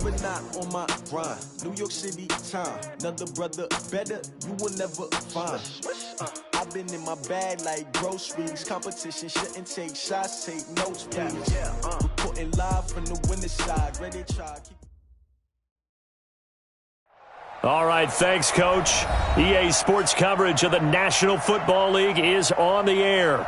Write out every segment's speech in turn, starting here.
never not on my grind. New York City time, another brother better, you will never find. I've been in my bag like groceries. Competition shouldn't take shots, take notes, please. Reporting live from the winner's side. Ready to try. All right, thanks, Coach. EA Sports coverage of the National Football League is on the air.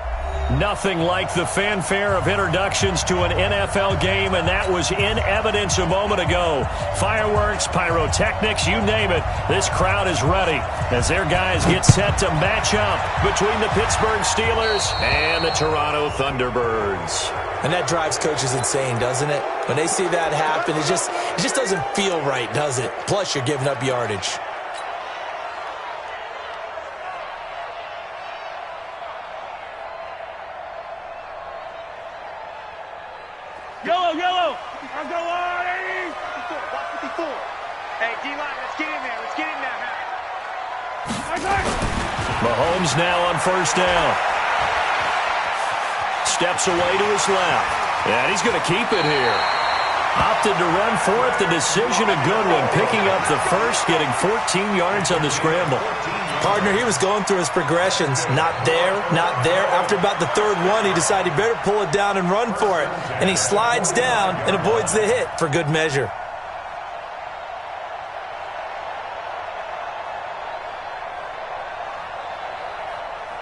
Nothing like the fanfare of introductions to an NFL game, and that was in evidence a moment ago. Fireworks, pyrotechnics, you name it. This crowd is ready as their guys get set to match up between the Pittsburgh Steelers and the Toronto Thunderbirds. And that drives coaches insane, doesn't it? When they see that happen, it just doesn't feel right, does it? Plus, you're giving up yardage. Yellow. I'll go on. 54. Hey, D-line, let's get in there. Let's get in there, man. Mahomes now on first down. Steps away to his left. And he's going to keep it here. Opted to run for it. The decision a good one. Picking up the first, getting 14 yards on the scramble. Partner, he was going through his progressions. Not there, not there. After about the third one, he decided he better pull it down and run for it. And he slides down and avoids the hit for good measure.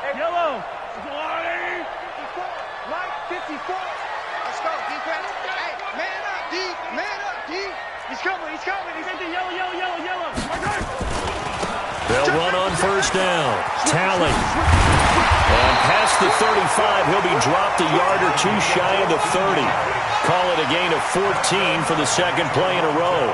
Hey, Yellow. Mike, 54. Let's go, defense. Hey, man up, D. Man up, D. He's coming. He's in the yellow. They'll run on first down. Tally. And past the 35, he'll be dropped a yard or two shy of the 30. Call it a gain of 14 for the second play in a row.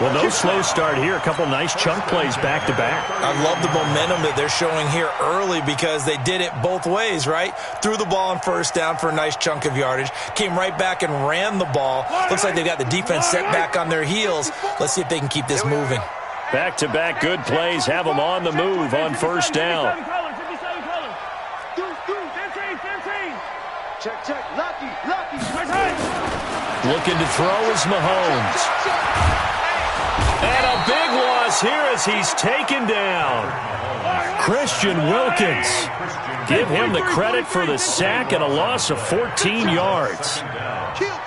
Well, no slow start here. A couple nice chunk plays back-to-back. I love the momentum that they're showing here early because they did it both ways, right? Threw the ball on first down for a nice chunk of yardage. Came right back and ran the ball. Looks like they've got the defense set back on their heels. Let's see if they can keep this moving. Back-to-back good plays have them on the move on first down. Check. Lucky. Looking to throw is Mahomes. And a big loss here as he's taken down. Christian Wilkins. Give him the credit for the sack and a loss of 14 yards. Kill.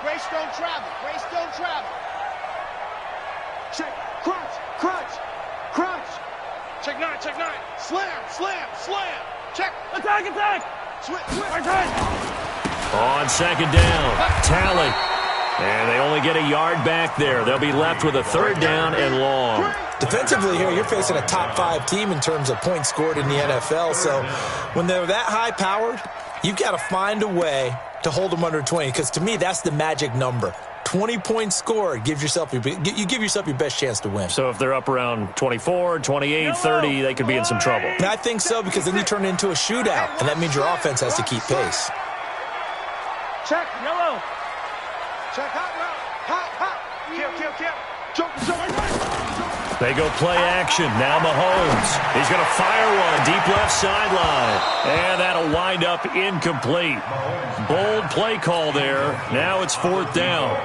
Grace don't travel. Check. Crunch. Check nine. Slam. Check. Attack. Switch. On second down, Tally. And they only get a yard back there. They'll be left with a third down and long. Defensively here, you're facing a top-5 team in terms of points scored in the NFL. So when they're that high-powered, you've got to find a way to hold them under 20. Because to me, that's the magic number. 20 points scored, you give yourself your best chance to win. So if they're up around 24, 28, 30, they could be in some trouble. And I think so, because then you turn it into a shootout, and that means your offense has to keep pace. Check, yellow. Check, hot. Kill. They go play action. Now Mahomes. He's going to fire one deep left sideline. And that'll wind up incomplete. Bold play call there. Now it's fourth down.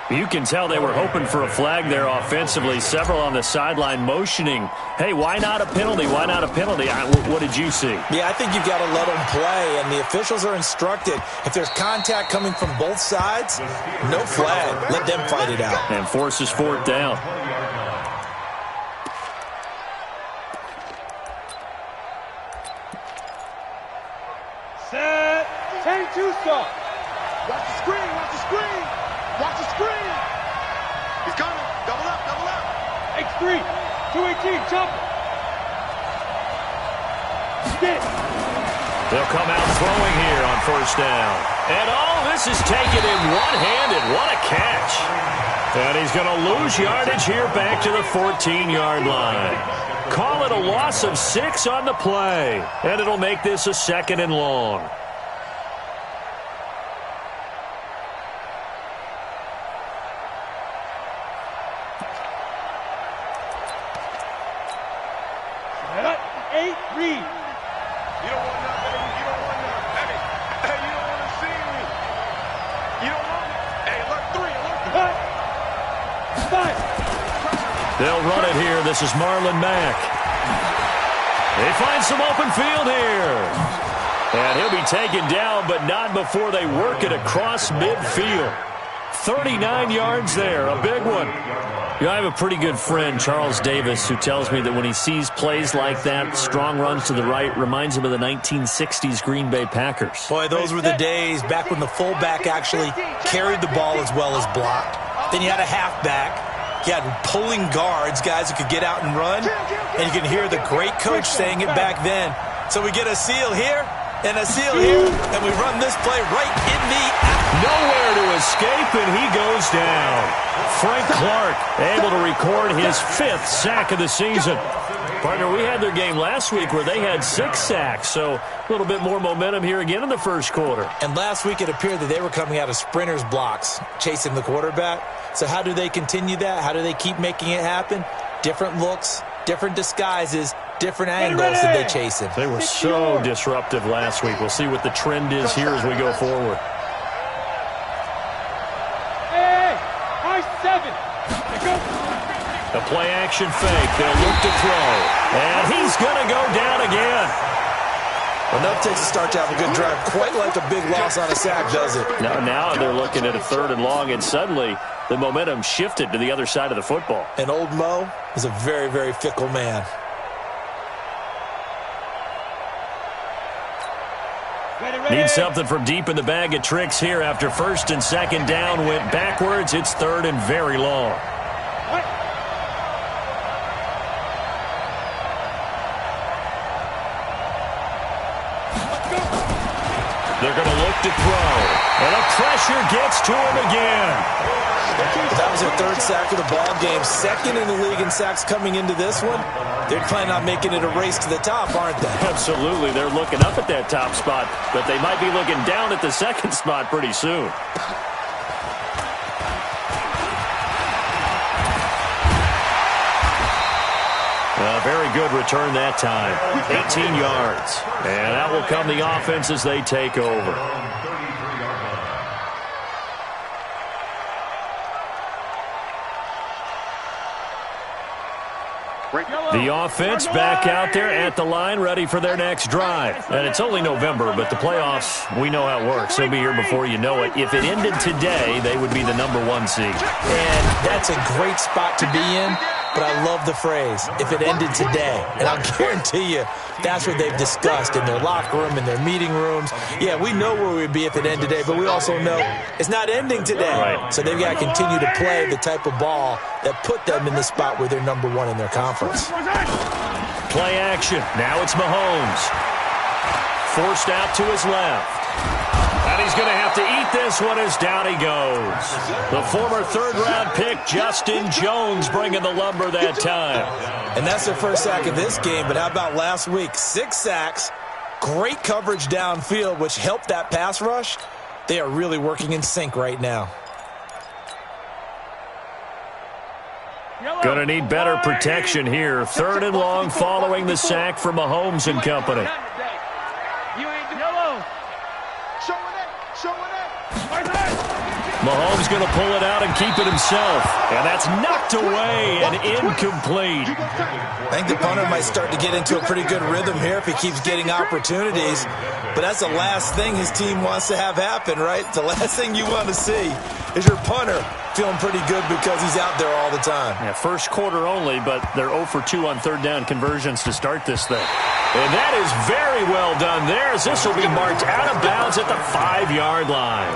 You can tell they were hoping for a flag there offensively. Several on the sideline motioning. Hey, why not a penalty? What did you see? Yeah, I think you've got to let them play, and the officials are instructed. If there's contact coming from both sides, no flag. Let them fight it out. And forces fourth down. Set. 10-2 stop. Watch the screen. He's coming. Double up. X3. 218. Jump. Stick. They'll come out throwing here on first down. And this is taken in one-handed. What a catch. And he's going to lose yardage here back to the 14-yard line. Call it a loss of 6 on the play. And it'll make this a second and long. They'll run it here. This is Marlon Mack. They find some open field here. And he'll be taken down, but not before they work it across midfield. 39 yards there, a big one. You know, I have a pretty good friend, Charles Davis, who tells me that when he sees plays like that, strong runs to the right, reminds him of the 1960s Green Bay Packers. Boy, those were the days back when the fullback actually carried the ball as well as blocked. Then you had a halfback. You had pulling guards, guys who could get out and run. And you can hear the great coach saying it back then. So we get a seal here and a seal here, and we run this play right in the nowhere to escape, and he goes down. Frank Clark able to record his 5th sack of the season. Partner, we had their game last week where they had 6 sacks, so a little bit more momentum here again in the first quarter. And last week it appeared that they were coming out of sprinters blocks, chasing the quarterback. So how do they continue that? How do they keep making it happen? Different looks, different disguises, different angles that they chase him. They were so disruptive last week. We'll see what the trend is here as we go forward. The play action fake. They'll look to throw. And he's going to go down again. Enough takes a start to have a good drive. Quite like a big loss on a sack, does it? Now they're looking at a 3rd and long, and suddenly the momentum shifted to the other side of the football. And old Mo is a very, very fickle man. Need something from deep in the bag of tricks here after 1st and 2nd down went backwards. It's 3rd and very long. They're going to look to throw. And the pressure gets to him again. That was their 3rd sack of the ball game. 2nd in the league in sacks coming into this one. They're planning on making it a race to the top, aren't they? Absolutely. They're looking up at that top spot, but they might be looking down at the 2nd spot pretty soon. A very good return that time. 18 yards. And that will come the offense as they take over. The offense back out there at the line, ready for their next drive. And it's only November, but the playoffs, we know how it works. They'll be here before you know it. If it ended today, they would be the #1 seed. And that's a great spot to be in, but I love the phrase, if it ended today. And I'll guarantee you, that's what they've discussed in their locker room, in their meeting rooms. Yeah, we know where we'd be if it ended today, but we also know it's not ending today. Right. So they've got to continue to play the type of ball that put them in the spot where they're #1 in their conference. Play action. Now it's Mahomes. Forced out to his left. And he's going to have to eat this one as down he goes. The former 3rd-round pick, Justin Jones, bringing the lumber that time. And that's their 1st sack of this game, but how about last week? 6 sacks, great coverage downfield, which helped that pass rush. They are really working in sync right now. Going to need better protection here. 3rd and long following the sack from Mahomes and company. Mahomes going to pull it out and keep it himself. And that's knocked away and incomplete. I think the punter might start to get into a pretty good rhythm here if he keeps getting opportunities. But that's the last thing his team wants to have happen, right? The last thing you want to see is your punter feeling pretty good because he's out there all the time. Yeah, first quarter only, but they're 0 for 2 on 3rd down conversions to start this thing. And that is very well done there, as this will be marked out of bounds at the 5-yard line.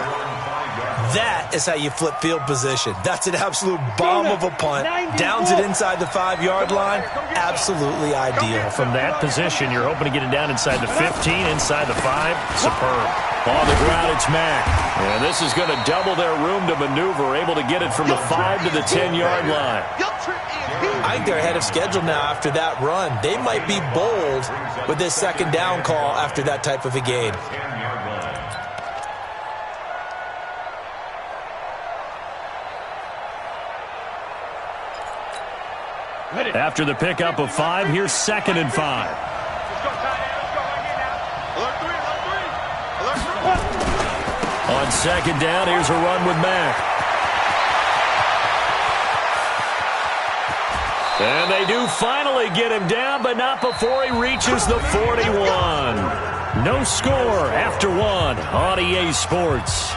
That is how you flip field position. That's an absolute bomb of a punt. Downs it inside the 5-yard line. Absolutely ideal. From that position, you're hoping to get it down inside the 15, inside the 5. Superb. On the ground, it's Mack. And this is going to double their room to maneuver, able to get it from the 5 to the 10-yard line. I think they're ahead of schedule now after that run. They might be bold with this 2nd down call after that type of a game. After the pickup of 5, here's 2nd and 5. On 2nd down, here's a run with Mack. And they do finally get him down, but not before he reaches the 41. No score after one on EA Sports.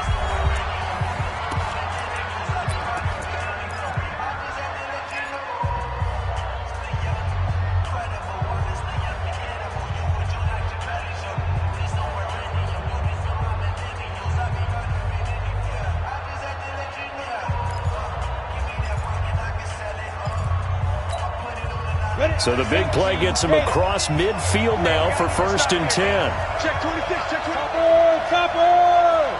So the big play gets him across midfield now for 1st and 10. Check 26, check 20. Topper!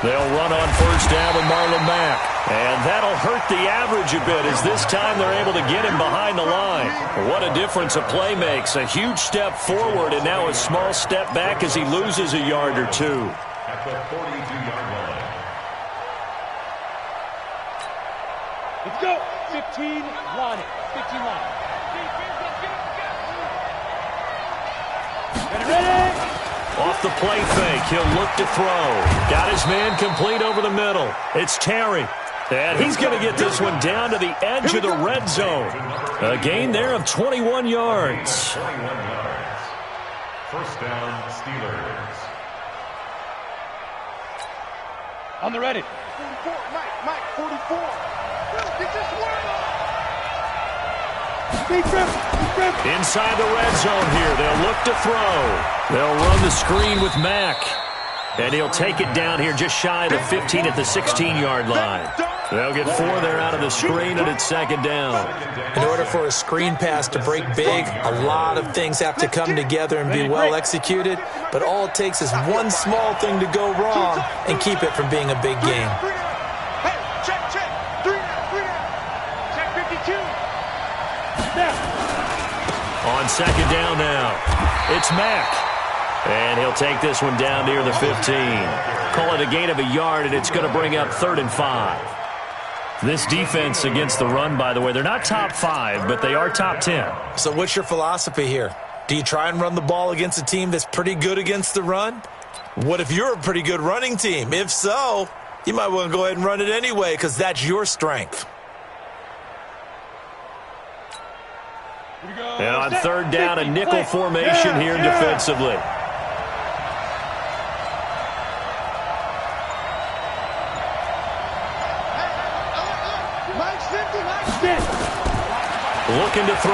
They'll run on 1st down with Marlon Mack. And that'll hurt the average a bit as this time they're able to get him behind the line. What a difference a play makes. A huge step forward and now a small step back as he loses a yard or two. At the 42-yard line. Let's go. 15, line it. 15 line. Ready? Off the play fake, he'll look to throw. Got his man complete over the middle. It's Terry. And he's going to get this one down to the edge of the red zone. A gain there of 21 yards. 21 yards. 1st down, Steelers. On the ready. 44, Mike, 44. Get this one. Inside the red zone here. They'll look to throw. They'll run the screen with Mack. And he'll take it down here just shy of the 15 at the 16-yard line. They'll get 4 there out of the screen, and it's 2nd down. In order for a screen pass to break big, a lot of things have to come together and be well executed. But all it takes is one small thing to go wrong and keep it from being a big game. Hey, check. 3 down. Check 52. On 2nd down now, it's Mack. And he'll take this one down near the 15. Call it a gain of a yard, and it's going to bring up 3rd and 5. This defense against the run, by the way, they're not top 5, but they are top 10. So what's your philosophy here? Do you try and run the ball against a team that's pretty good against the run? What if you're a pretty good running team? If so, you might want to go ahead and run it anyway because that's your strength. And on 3rd down, a nickel formation here defensively. Looking to throw.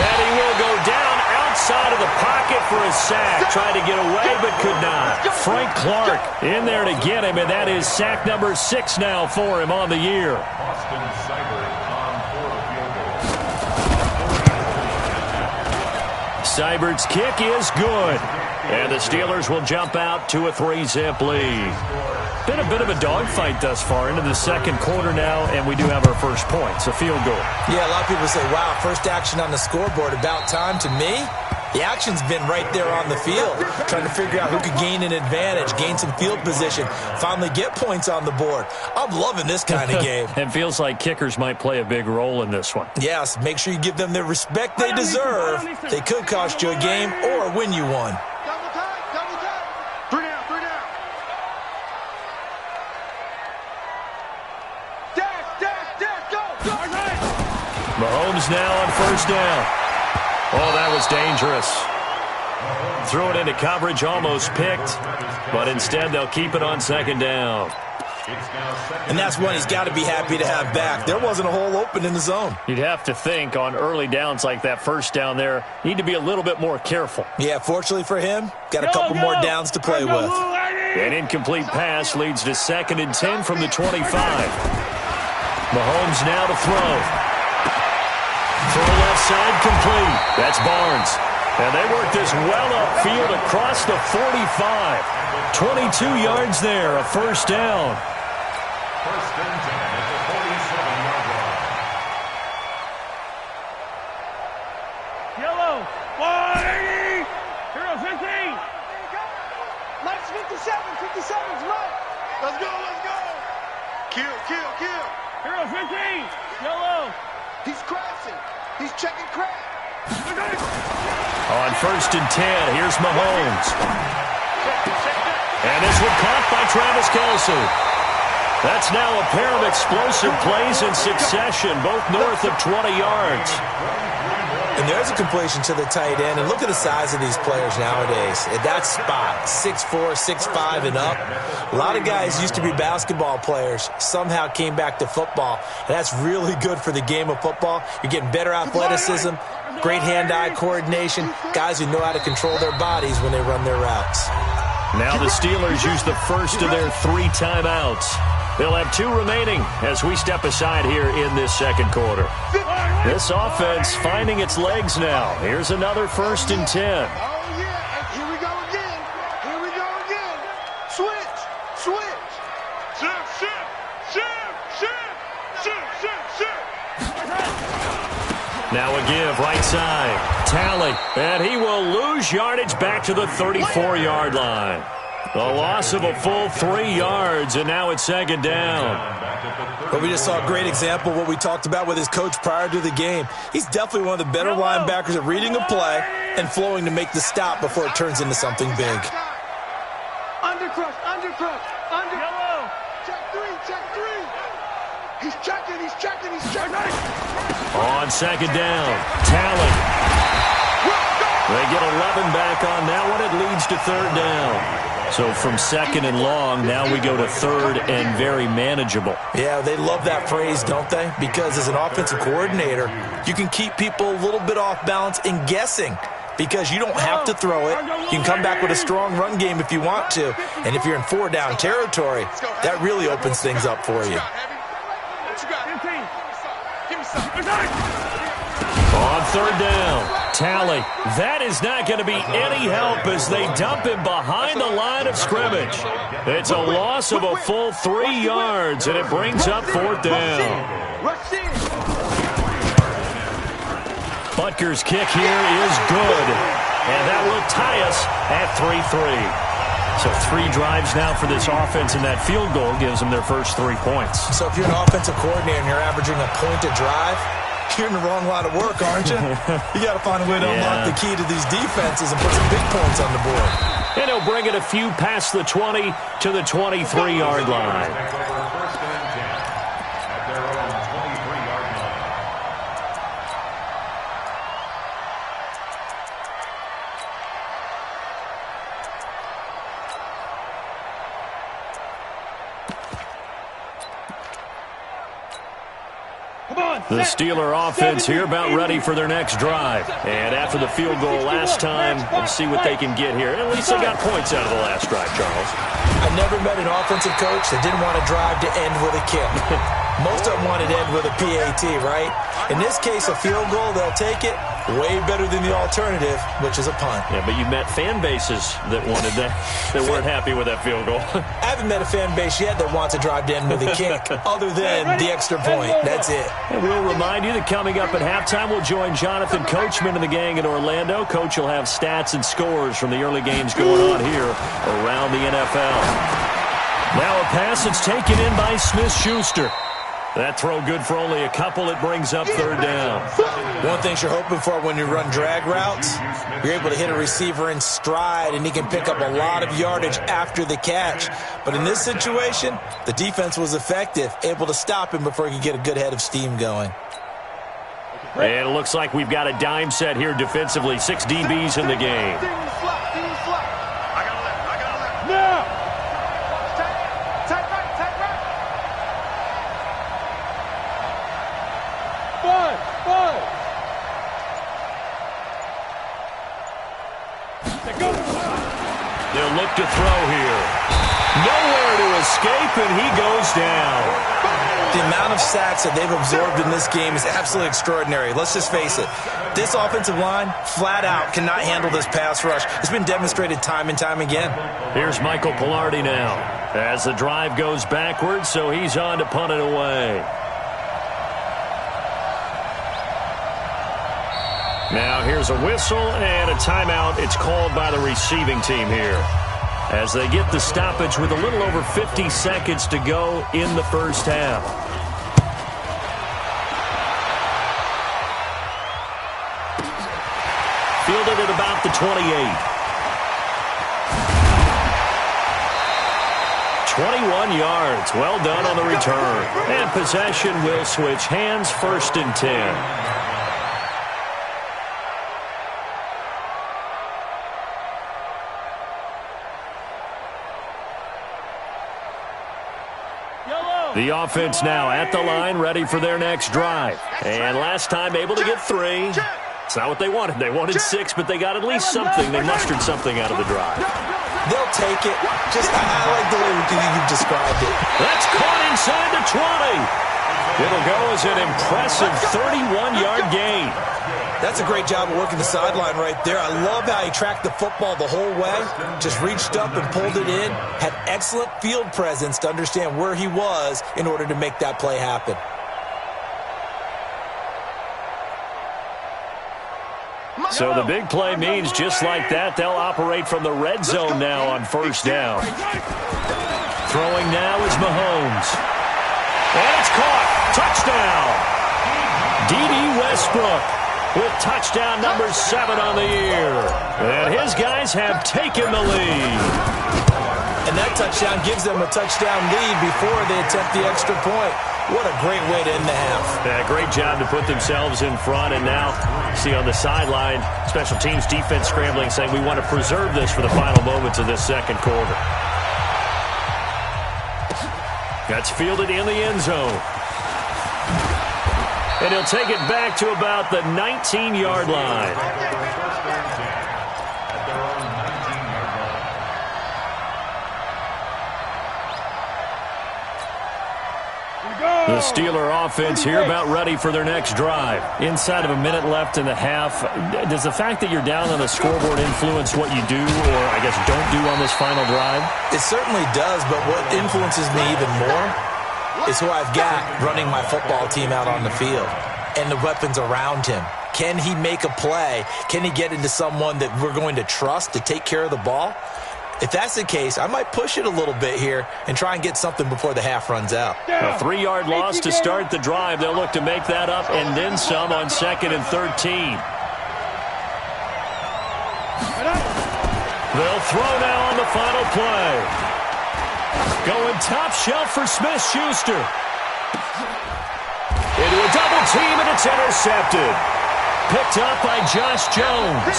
And he will go down outside of the pocket for a sack. Tried to get away, but could not. Frank Clark in there to get him, and that is sack number 6 now for him on the year. Austin Seibert on 4 field goals. Seibert's kick is good. And the Steelers will jump out to a 3-zip lead. Been a bit of a dogfight thus far into the 2nd quarter now, and we do have our first points, a field goal. Yeah, a lot of people say, wow, first action on the scoreboard, about time. To me, the action's been right there on the field, trying to figure out who could gain an advantage, gain some field position, finally get points on the board. I'm loving this kind of game. It feels like kickers might play a big role in this one. Yes, make sure you give them the respect they deserve. They could cost you a game or win you one. Double time. 3 down. Dash, go. Mahomes now on 1st down. Oh, that was dangerous. Threw it into coverage, almost picked, but instead they'll keep it on 2nd down. And that's one he's got to be happy to have back. There wasn't a hole open in the zone. You'd have to think on early downs like that 1st down there, need to be a little bit more careful. Yeah, fortunately for him, got a couple more downs to play with. An incomplete pass leads to 2nd and 10 from the 25. Mahomes now to throw. Throw left side complete. That's Barnes. And they work this well upfield across the 45. 22 yards there, a 1st down. 1st and 10 at the 47-yard line. Yellow. 180. Hero 15. Mike's 57's right. Let's go. Kill. Hero 15. Yellow. He's crashing. He's checking crack. On 1st and 10, here's Mahomes. Check down. And this one caught by Travis Kelce. That's now a pair of explosive plays in succession, both north of 20 yards. And there's a completion to the tight end. And look at the size of these players nowadays. At that spot, 6'4", 6'5", and up. A lot of guys used to be basketball players, somehow came back to football. And that's really good for the game of football. You're getting better athleticism, great hand-eye coordination, guys who know how to control their bodies when they run their routes. Now the Steelers use the first of their 3 timeouts. They'll have 2 remaining as we step aside here in this second quarter. This offense finding its legs now. Here's another 1st and 10. Oh, yeah. Here we go again. Here we go again. Switch. Switch. Now a give right side. Tally. And he will lose yardage back to the 34-yard line. A loss of a full 3 yards, and now it's 2nd down. But we just saw a great example of what we talked about with his coach prior to the game. He's definitely one of the better linebackers at reading a play and flowing to make the stop before it turns into something big. Undercrush. Yellow. Check 3. He's checking. On 2nd down, Tally. They get 11 back on that one. It leads to 3rd down. So from 2nd and long, now we go to 3rd and very manageable. Yeah, they love that phrase, don't they? Because as an offensive coordinator, you can keep people a little bit off balance and guessing because you don't have to throw it. You can come back with a strong run game if you want to. And if you're in 4-down territory, that really opens things up for you. On 3rd down, Tally. That is not going to be any help as they dump him behind the line of scrimmage. It's a loss of a full 3 yards, and it brings up 4th down. Butker's kick here is good, and that will tie us at 3-3. So 3 drives now for this offense, and that field goal gives them their first 3 points. So if you're an offensive coordinator and you're averaging a point a drive, you're in the wrong line of work, aren't you? You got to find a way to unlock the key to these defenses and put some big points on the board. And he'll bring it a few past the 20 to the 23-yard line. First and 10 at their own 23-yard line. The Steeler offense here about ready for their next drive. And after the field goal last time, we'll see what they can get here. At least they got points out of the last drive, Charles. I never met an offensive coach that didn't want to drive to end with a kick. Most of them wanted to end with a PAT, right? In this case, a field goal, they'll take it. Way better than the alternative, which is a punt. Yeah, but you met fan bases that wanted that, that weren't happy with that field goal. I haven't met a fan base yet that wants to drive to end with a kick, other than the extra point. That's it. And we'll remind you that coming up at halftime, we'll join Jonathan Coachman and the gang in Orlando. Coach will have stats and scores from the early games going on here around the NFL. Now a pass that's taken in by Smith-Schuster. That throw good for only a couple. It brings up 3rd down. One thing you're hoping for when you run drag routes, you're able to hit a receiver in stride, and he can pick up a lot of yardage after the catch. But in this situation, the defense was effective, able to stop him before he could get a good head of steam going. And it looks like we've got a dime set here defensively. 6 DBs in the game. They'll look to throw here. Nowhere to escape, and he goes down. The amount of sacks that they've absorbed in this game is absolutely extraordinary. Let's just face it. This offensive line, flat out, cannot handle this pass rush. It's been demonstrated time and time again. Here's Michael Pilardi now as the drive goes backwards, so he's on to punt it away. Now here's a whistle and a timeout. It's called by the receiving team here as they get the stoppage with a little over 50 seconds to go in the first half. Fielded at about the 28. 21 yards. Well done on the return. And possession will switch hands, 1st and 10. The offense now at the line, ready for their next drive. And last time able to get 3. It's not what they wanted. They wanted 6, but they got at least something. They mustered something out of the drive. They'll take it. I like the way you've described it. That's caught inside the 20. It'll go as an impressive 31-yard gain. That's a great job of working the sideline right there. I love how he tracked the football the whole way. Just reached up and pulled it in. Had excellent field presence to understand where he was in order to make that play happen. So the big play means just like that, they'll operate from the red zone now on 1st down. Throwing now is Mahomes. And it's caught. Touchdown. D.D. Westbrook with touchdown number 7 on the year. And his guys have taken the lead. And that touchdown gives them a touchdown lead before they attempt the extra point. What a great way to end the half. Yeah, great job to put themselves in front. And now, see on the sideline, special teams defense scrambling, saying we want to preserve this for the final moments of this second quarter. That's fielded in the end zone. And he'll take it back to about the 19-yard line. The Steeler offense here about ready for their next drive. Inside of a minute left in the half, does the fact that you're down on the scoreboard influence what you do or, I guess, don't do on this final drive? It certainly does, but what influences me even more is who I've got running my football team out on the field and the weapons around him. Can he make a play? Can he get into someone that we're going to trust to take care of the ball? If that's the case, I might push it a little bit here and try and get something before the half runs out. A 3-yard loss to start the drive. They'll look to make that up and then some on 2nd and 13. They'll throw now on the final play. Going top shelf for Smith-Schuster. Into a double team, and it's intercepted. Picked up by Josh Jones.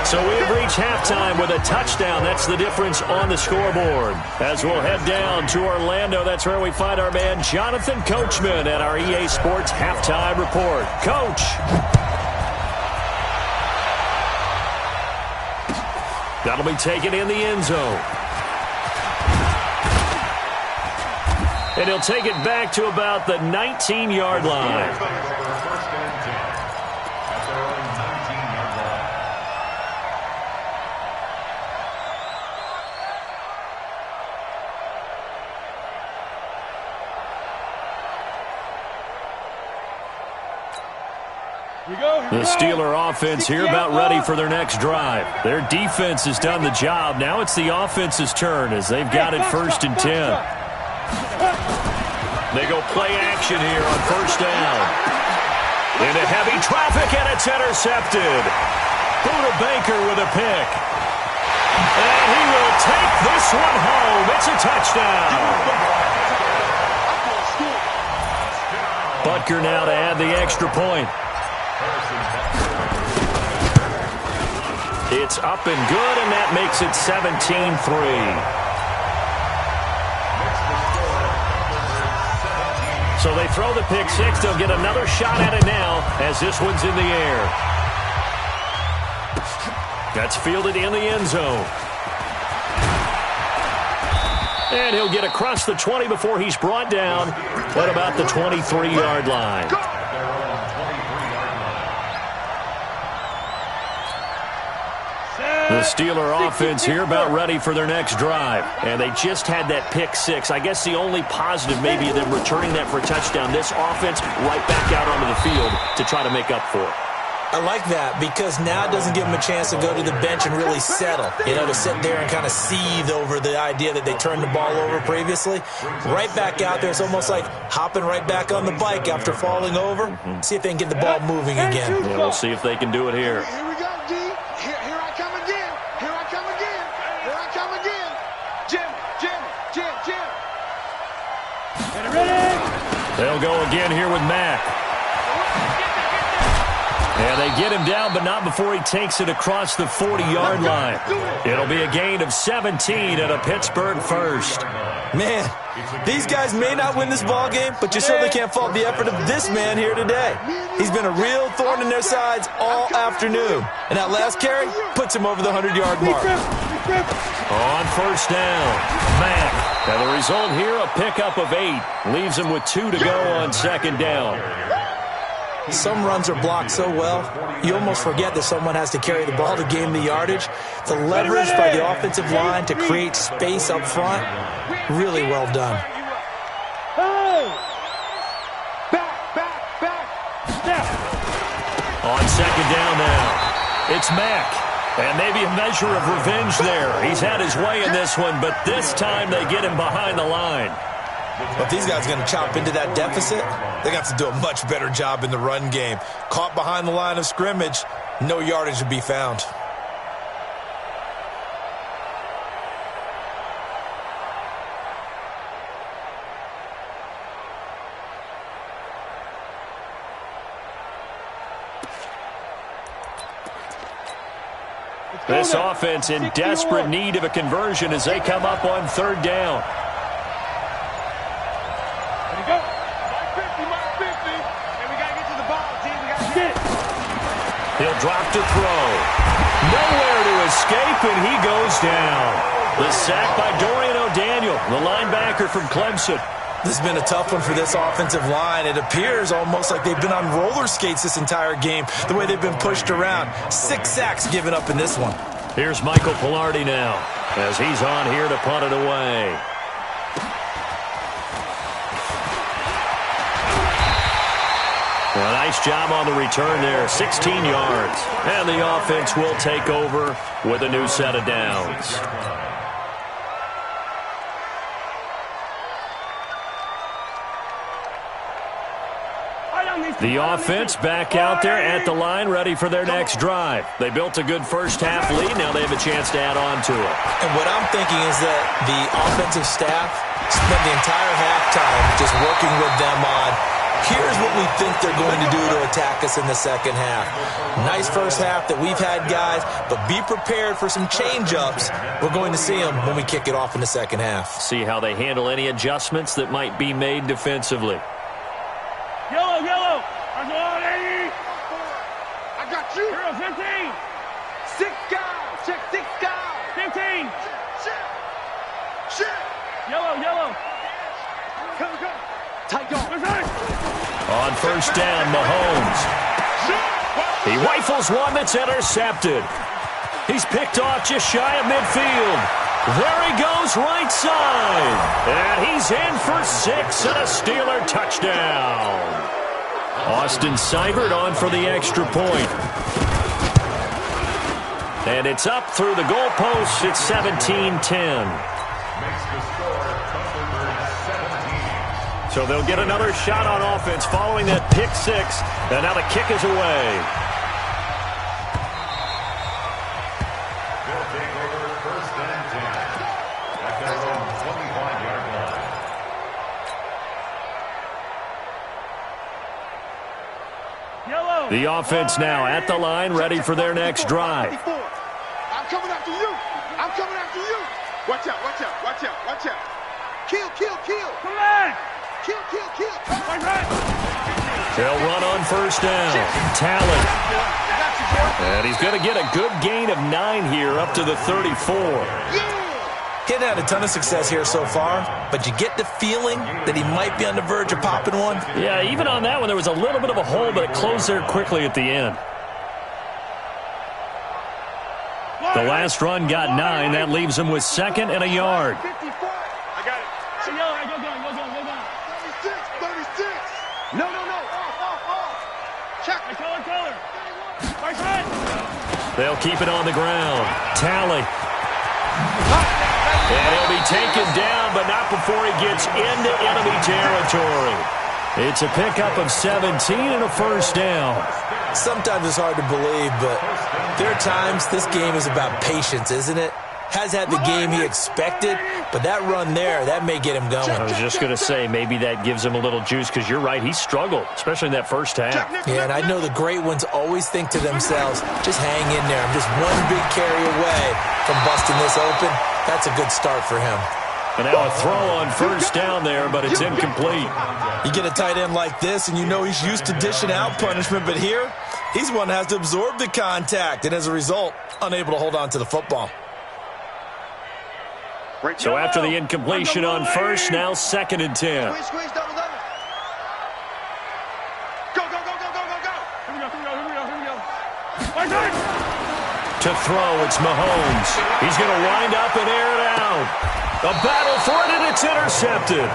So we have reached halftime with a touchdown. That's the difference on the scoreboard. As we'll head down to Orlando, that's where we find our man Jonathan Coachman at our EA Sports Halftime Report. Coach. That'll be taken in the end zone. And he'll take it back to about the 19-yard line. The Steeler offense here about ready for their next drive. Their defense has done the job. Now it's the offense's turn as they've got it 1st and 10. They go play action here on 1st down. Into heavy traffic, and it's intercepted. Buda Baker with a pick. And he will take this one home. It's a touchdown. Butker now to add the extra point. It's up and good, and that makes it 17-3. So they throw the pick six. They'll get another shot at it now as this one's in the air. That's fielded in the end zone. And he'll get across the 20 before he's brought down at about the 23-yard line. The Steeler offense here about ready for their next drive. And they just had that pick six. I guess the only positive maybe them returning that for a touchdown. This offense right back out onto the field to try to make up for it. I like that because now it doesn't give them a chance to go to the bench and really settle. You know, to sit there and kind of seethe over the idea that they turned the ball over previously. Right back out there. It's almost like hopping right back on the bike after falling over. See if they can get the ball moving again. Yeah, we'll see if they can do it here. Here we go, D. Here I come again. Here I come again. Here I come again. Jim. They'll go again here with Mack. And they get him down, but not before he takes it across the 40-yard line. It'll be a gain of 17 and a Pittsburgh first. Man, these guys may not win this ball game, but you certainly can't fault the effort of this man here today. He's been a real thorn in their sides all afternoon. And that last carry puts him over the 100-yard mark. On first down, Mack. And the result here, a pickup of 8. Leaves him with 2 to go on second down. Some runs are blocked so well, you almost forget that someone has to carry the ball to gain the yardage. The leverage by the offensive line to create space up front, really well done. On second down now, it's Mack. And maybe a measure of revenge there. He's had his way in this one, but this time they get him behind the line. If these guys are going to chop into that deficit, they got to do a much better job in the run game. Caught behind the line of scrimmage, no yardage to be found. This offense in desperate need of a conversion as they come up on third down. He'll drop to throw. Nowhere to escape, and he goes down. The sack by Dorian O'Daniel, the linebacker from Clemson. This has been a tough one for this offensive line. It appears almost like they've been on roller skates this entire game, the way they've been pushed around. 6 sacks given up in this one. Here's Michael Pilardi now as he's on here to punt it away. A nice job on the return there, 16 yards. And the offense will take over with a new set of downs. The offense back out there at the line, ready for their next drive. They built a good first-half lead. Now they have a chance to add on to it. And what I'm thinking is that the offensive staff spent the entire halftime just working with them on, here's what we think they're going to do to attack us in the second half. Nice first half that we've had, guys, but be prepared for some change-ups. We're going to see them when we kick it off in the second half. See how they handle any adjustments that might be made defensively. Yellow, yellow. I got you. 15. 6 guys. Check 6 guys. 15. Shit. Yellow, yellow. Come. Tight go. On first down, Mahomes. He rifles one that's intercepted. He's picked off just shy of midfield. There he goes, right side. And he's in for 6 and a Steeler touchdown. Austin Seibert on for the extra point. And it's up through the goalposts. It's 17-10. So they'll get another shot on offense following that pick 6. And now the kick is away. They'll take over first and 10 at their own 25-yard line. The offense now at the line, ready for their next drive. I'm coming after you. I'm coming after you. Watch out, watch out, watch out, watch out. Kill, kill, kill. Come on. Kill, kill, kill. They'll run on first down. Talent. And he's going to get a good gain of 9 here, up to the 34. Getting had a ton of success here so far, but you get the feeling that he might be on the verge of popping one. Yeah, even on that one, there was a little bit of a hole, but it closed there quickly at the end. The last run got 9. That leaves him with 2nd and a yard. 54. I got it. Go down. 36. No. Off. Check. Color. Right side. They'll keep it on the ground. Tally. And he'll be taken down, but not before he gets into enemy territory. It's a pickup of 17 and a first down. Sometimes it's hard to believe, but there are times this game is about patience, isn't it? has had the game he expected, but that run there, that may get him going. I was just going to say, maybe that gives him a little juice, because you're right, he struggled, especially in that first half. Yeah, and I know the great ones always think to themselves, just hang in there. I'm just one big carry away from busting this open. That's a good start for him. And now a throw on first down there, but it's incomplete. You get a tight end like this, and you know he's used to dishing out punishment, but here, he's one that has to absorb the contact, and as a result, unable to hold on to the football. So after the incompletion on first, now 2nd and 10. Squeeze, double. Go. Here we go. To throw, it's Mahomes. He's going to wind up and air it out. A battle for it, and it's intercepted.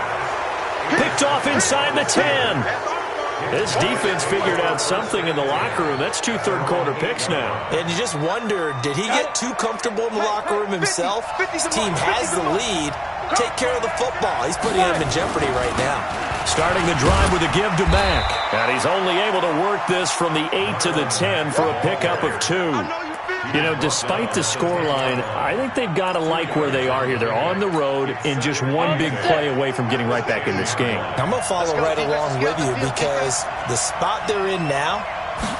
Picked off inside the 10. This defense figured out something in the locker room. That's 2 third-quarter picks now. And you just wonder, did he get too comfortable in the locker room himself? His team has the lead. Take care of the football. He's putting him in jeopardy right now. Starting the drive with a give to Mack. And he's only able to work this from the 8 to the 10 for a pickup of 2. You know, despite the scoreline, I think they've got to like where they are here. They're on the road and just one big play away from getting right back in this game. I'm going to follow right along with you because the spot they're in now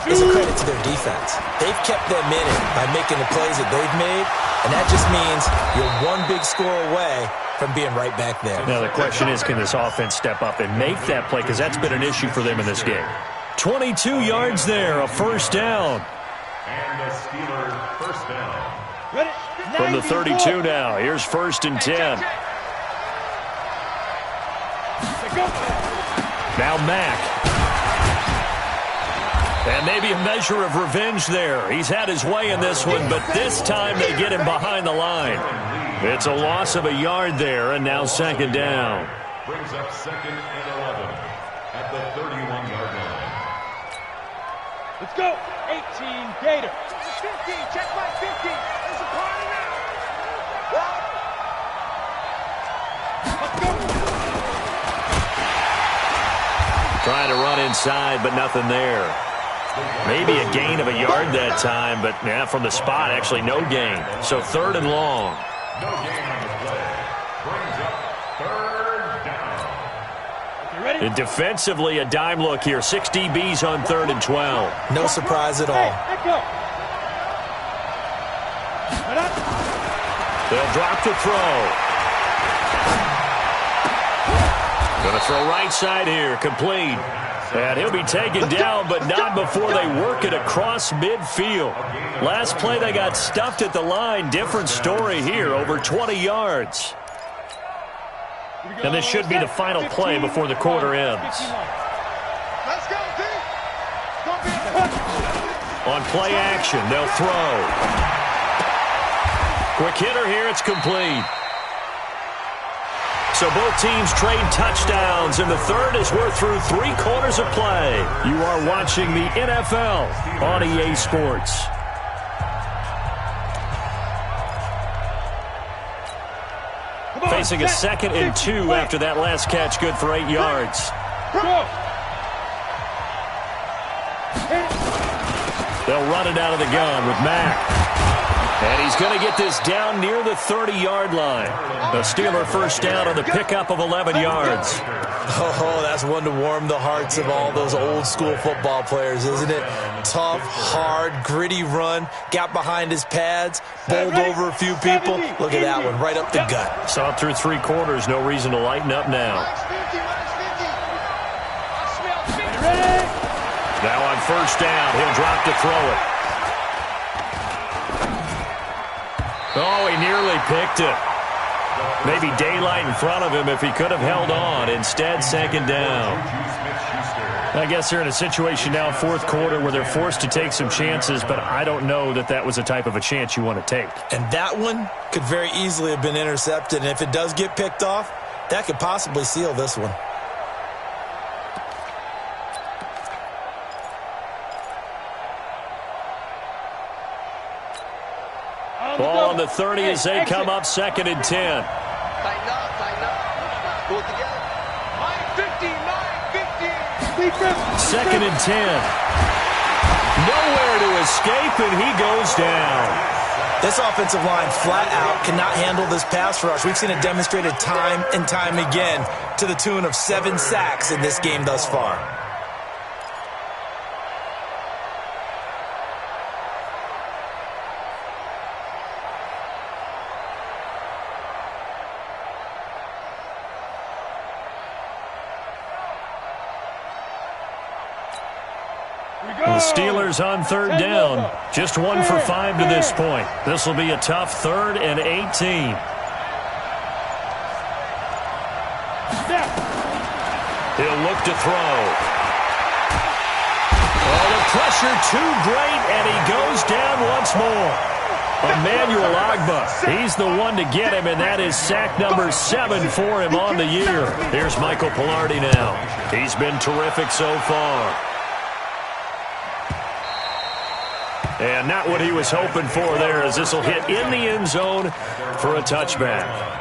is a credit to their defense. They've kept them in it by making the plays that they've made, and that just means you're one big score away from being right back there. Now, the question is, can this offense step up and make that play? Because that's been an issue for them in this game. 22 yards there, a first down. And the Steelers first down. From the 32 now, here's 1st and 10. Now Mack. And maybe a measure of revenge there. He's had his way in this one, but this time they get him behind the line. It's a loss of a yard there, and now 2nd down. Brings up 2nd and 11 at the 31-yard line. Let's go. 18, Gator. 50, check my 50. There's a party now. Let's go. Trying to run inside, but nothing there. Maybe a gain of a yard that time, but yeah, from the spot, actually no gain. So 3rd and long. No gain on the play. Brings up 3rd down. You ready? And defensively, a dime look here. 6 DBs on 3rd and 12. No surprise at all. Echo. They'll drop the throw. Going to throw right side here, complete. And he'll be taken down, but not before they work it across midfield. Last play, they got stuffed at the line. Different story here, over 20 yards. And this should be the final play before the quarter ends. Let's go, D. On play action, they'll throw. Quick hitter here, it's complete. So both teams trade touchdowns, and the third as we're through 3 quarters of play. You are watching the NFL on EA Sports. Facing a 2nd and 2 after that last catch, good for 8 yards. They'll run it out of the gun with Mack. And he's going to get this down near the 30-yard line. The Steeler first down on the pickup of 11 yards. Oh, that's one to warm the hearts of all those old-school football players, isn't it? Tough, hard, gritty run, got behind his pads, bowled over a few people. Look at that one, right up the gut. Saw it through 3 quarters, no reason to lighten up now. Now on first down, he'll drop to throw it. Oh, he nearly picked it. Maybe daylight in front of him if he could have held on. Instead, 2nd down. I guess they're in a situation now, 4th quarter, where they're forced to take some chances, but I don't know that that was the type of a chance you want to take. And that one could very easily have been intercepted, and if it does get picked off, that could possibly seal this one. Ball on the 30 as they come up 2nd and 10. Tighten up, tighten up. Pull it together. 950. 2nd and 10. Nowhere to escape, and he goes down. This offensive line flat out cannot handle this pass rush. We've seen it demonstrated time and time again to the tune of 7 sacks in this game thus far. The Steelers on third down. Just 1 for 5 to this point. This will be a tough 3rd and 18. He'll look to throw. Oh, the pressure too great, and he goes down once more. Emmanuel Ogbah, he's the one to get him, and that is sack number 7 for him on the year. Here's Michael Pilardi now. He's been terrific so far. And not what he was hoping for there, as this will hit in the end zone for a touchback.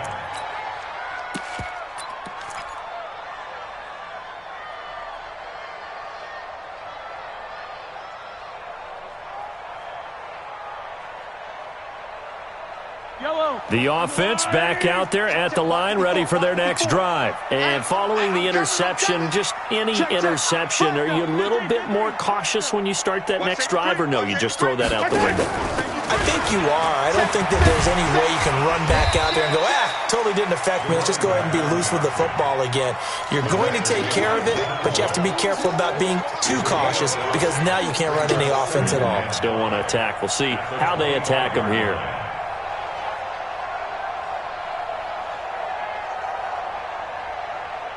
The offense back out there at the line, ready for their next drive. And following the interception, just any interception, are you a little bit more cautious when you start that next drive, or no, you just throw that out the window? I think you are. I don't think that there's any way you can run back out there and go, totally didn't affect me. Let's just go ahead and be loose with the football again. You're going to take care of it, but you have to be careful about being too cautious, because now you can't run any offense at all. Still want to attack. We'll see how they attack them here.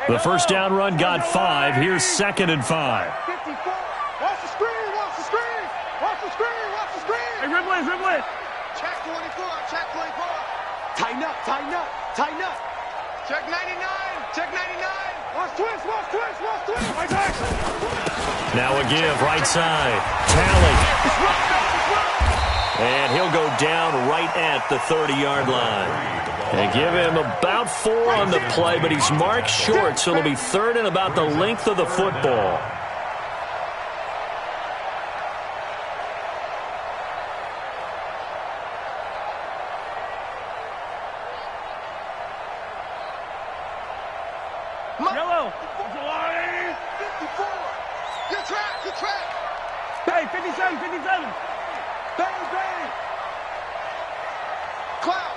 The first down run got 5. Here's 2nd and 5. 54. Watch the screen, watch the screen. Watch the screen, watch the screen. Hey, rib blitz. Check 24, check 24. Tighten up, tighten up, tighten up. Check 99, check 99. Watch twist, watch twist, watch twist. Right back. Now a give, right side. Tally. And he'll go down right at the 30-yard line. They give him about 4 on the play, but he's marked short, so it'll be 3rd and about the length of the football. Yellow. 54. Good track, good track. Hey, 57. Bang, bang. Cloud.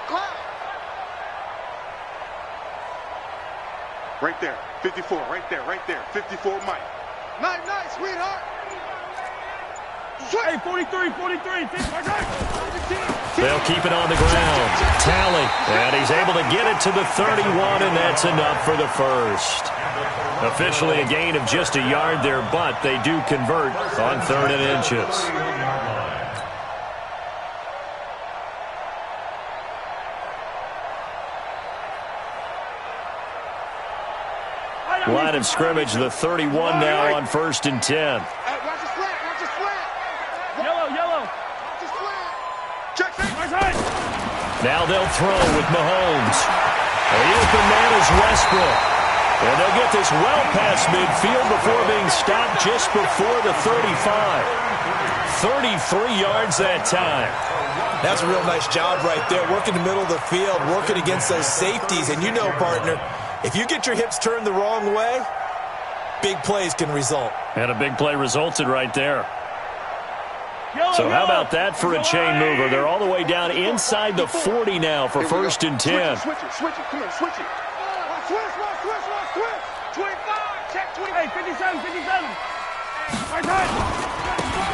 Right there, 54, right there, 54, Mike. Nice, sweetheart. Hey, 43. They'll keep it on the ground. Tally, and he's able to get it to the 31, and that's enough for the first. Officially a gain of just a yard there, but they do convert on 3rd and inches. Line of scrimmage, the 31 now on 1st and 10. Hey, watch the slant. Yellow. Watch the slant. Check that. Now they'll throw with Mahomes. The open man is Westbrook. And they'll get this well past midfield before being stopped just before the 35. 33 yards that time. That's a real nice job right there, working the middle of the field, working against those safeties. And you know, partner, if you get your hips turned the wrong way, big plays can result. And a big play resulted right there. So how about that for a chain mover? They're all the way down inside the 40 now for 1st and 10. Switch it. Come here, switch it. Switch. 25, check 20. Hey, 57.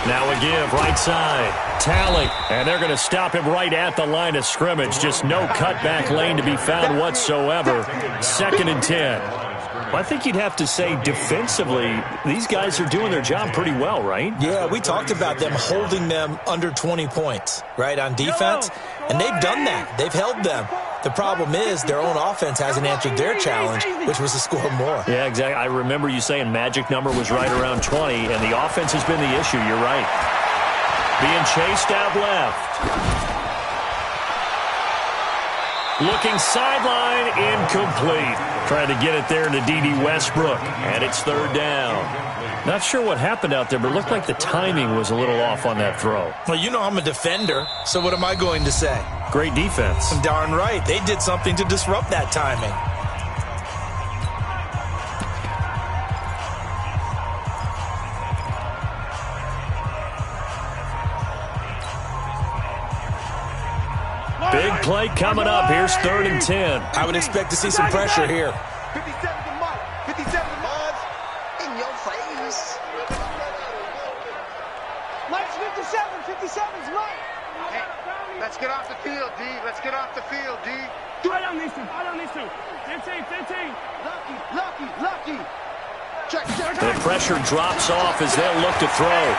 Now a give, right side. Tally, and they're going to stop him right at the line of scrimmage. Just no cutback lane to be found whatsoever. 2nd and 10. Well, I think you'd have to say defensively, these guys are doing their job pretty well, right? Yeah, we talked about them holding them under 20 points, right, on defense. And they've done that. They've held them. The problem is their own offense hasn't answered their challenge, which was to score more. Yeah, exactly. I remember you saying magic number was right around 20, and the offense has been the issue. You're right. Being chased out left. Looking sideline, incomplete. Trying to get it there to D.D. Westbrook, and it's third down. Not sure what happened out there, but it looked like the timing was a little off on that throw. Well, you know I'm a defender, so what am I going to say? Great defense. Darn right. They did something to disrupt that timing. Big play coming up. Here's 3rd and 10. I would expect to see some pressure here. 57 to Mike. 57 to Mike. In your face. Mike's 57. 57's Mike. Hey, let's get off the field, D. Let's get off the field, D. Right on these two. Right on these two. 15. Lucky. Check. The pressure drops off as they'll look to throw.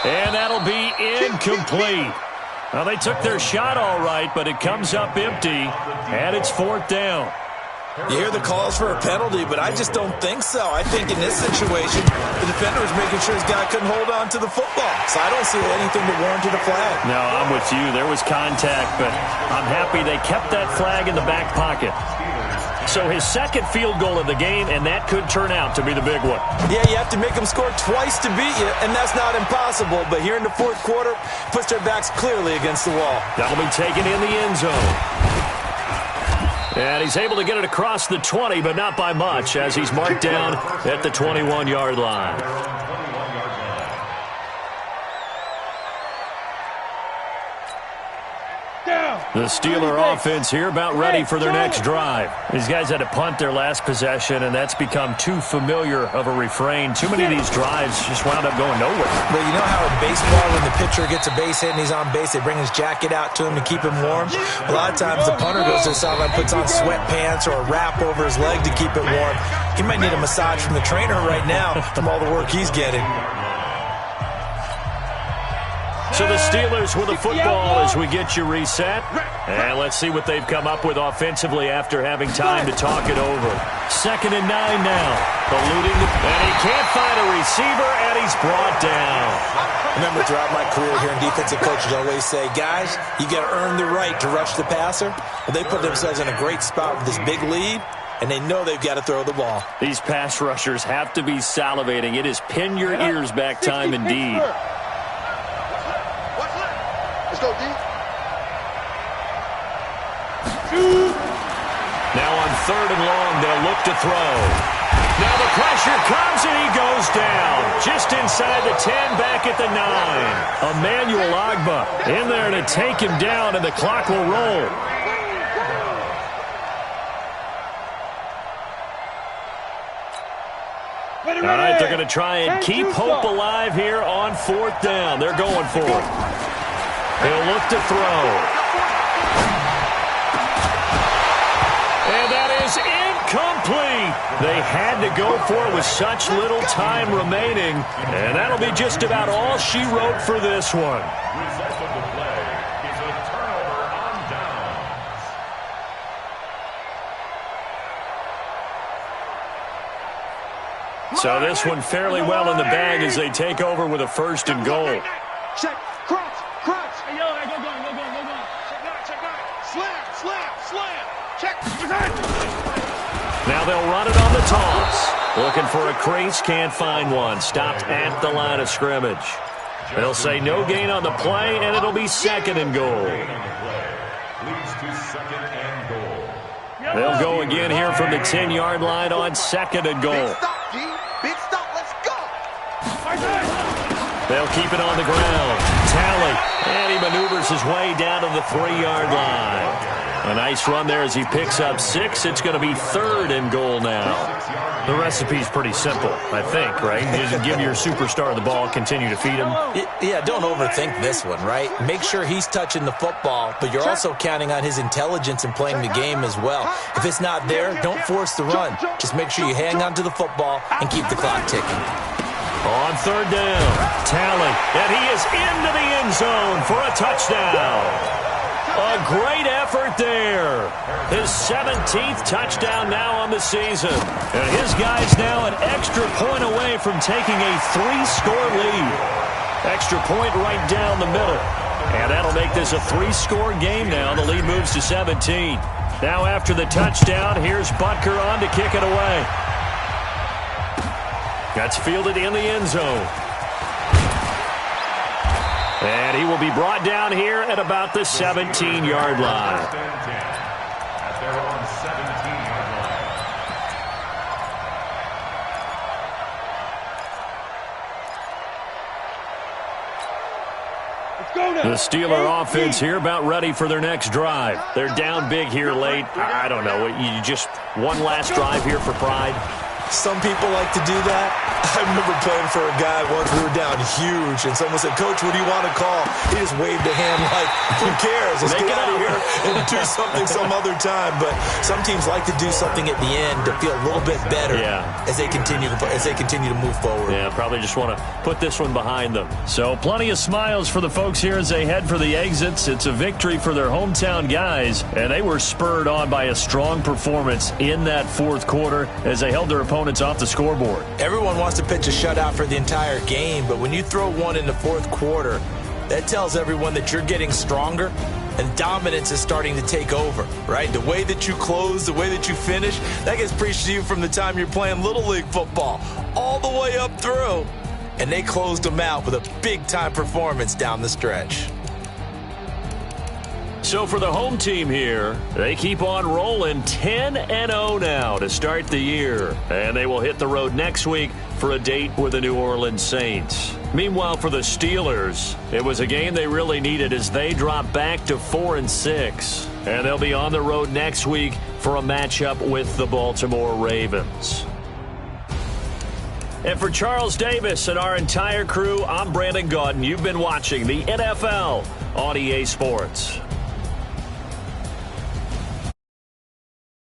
And that'll be incomplete. Well, they took their shot all right, but it comes up empty, and it's 4th down. You hear the calls for a penalty, but I just don't think so. I think in this situation, the defender was making sure his guy couldn't hold on to the football. So I don't see anything that warranted a flag. No, I'm with you. There was contact, but I'm happy they kept that flag in the back pocket. So his second field goal of the game, and that could turn out to be the big one. Yeah, you have to make them score twice to beat you, and that's not impossible. But here in the 4th quarter, puts their backs clearly against the wall. That'll be taken in the end zone. And he's able to get it across the 20, but not by much, as he's marked down at the 21-yard line. The Steeler offense here about ready for their next drive. These guys had to punt their last possession, and that's become too familiar of a refrain. Too many of these drives just wound up going nowhere. Well, you know how in baseball, when the pitcher gets a base hit and he's on base, they bring his jacket out to him to keep him warm? A lot of times the punter goes to the sideline, puts on sweatpants or a wrap over his leg to keep it warm. He might need a massage from the trainer right now from all the work he's getting. So the Steelers with the football as we get you reset. And let's see what they've come up with offensively after having time to talk it over. 2nd and 9 now. Eluding, and he can't find a receiver, and he's brought down. Remember, throughout my career here in defensive coaches always say, guys, you got to earn the right to rush the passer. Well, they put themselves in a great spot with this big lead, and they know they've got to throw the ball. These pass rushers have to be salivating. It is pin your ears back time indeed. Let's go, D. Now on 3rd and long, they'll look to throw. Now the pressure comes, and he goes down. Just inside the 10, back at the 9. Emmanuel Ogbah in there to take him down, and the clock will roll. All right, they're going to try and keep hope alive here on 4th down. They're going for it. He'll look to throw. And that is incomplete. They had to go for it with such little time remaining. And that'll be just about all she wrote for this one. Result of the play is a turnover on downs. So this one fairly well in the bag as they take over with a 1st and goal. Check. Crunch. Hey, yo, go. Check nine. Slam. Check. Now they'll run it on the toss. Looking for a crease, can't find one. Stopped at the line of scrimmage. They'll say no gain on the play, and it'll be 2nd and goal. Leads to 2nd and goal. They'll go again here from the 10-yard line on 2nd and goal. Big stop, G. Big stop. Let's go. They'll keep it on the ground. Talley, and he maneuvers his way down to the 3-yard line. A nice run there as he picks up 6. It's going to be 3rd and goal now. The recipe's pretty simple, I think, right? You just give your superstar the ball, continue to feed him. Yeah, don't overthink this one, right? Make sure he's touching the football, but you're also counting on his intelligence in playing the game as well. If it's not there, don't force the run. Just make sure you hang on to the football and keep the clock ticking. On 3rd down, Talley, and he is into the end zone for a touchdown. A great effort there. His 17th touchdown now on the season. And his guy's now an extra point away from taking a 3-score lead. Extra point right down the middle. And that'll make this a 3-score game now. The lead moves to 17. Now after the touchdown, here's Butker on to kick it away. That's fielded in the end zone. And he will be brought down here at about the 17-yard line. At their own 17-yard line. The Steeler offense here about ready for their next drive. They're down big here late. I don't know. You just one last drive here for pride. Some people like to do that. I remember playing for a guy once. We were down huge, and someone said, "Coach, what do you want to call?" He just waved a hand like, who cares? Let's get out of here and do something some other time. But some teams like to do something at the end to feel a little bit better as they continue to move forward. Yeah, probably just want to put this one behind them. So plenty of smiles for the folks here as they head for the exits. It's a victory for their hometown guys, and they were spurred on by a strong performance in that fourth quarter as they held their opponents off the scoreboard. Everyone wants to pitch a shutout for the entire game, but when you throw one in the fourth quarter, that tells everyone that you're getting stronger and dominance is starting to take over, right? The way that you close, the way that you finish, that gets preached to you from the time you're playing Little League football all the way up through. And they closed them out with a big-time performance down the stretch. So for the home team here, they keep on rolling 10-0 now to start the year. And they will hit the road next week for a date with the New Orleans Saints. Meanwhile, for the Steelers, it was a game they really needed as they drop back to 4-6. And they'll be on the road next week for a matchup with the Baltimore Ravens. And for Charles Davis and our entire crew, I'm Brandon Gaudin. You've been watching the NFL on EA Sports.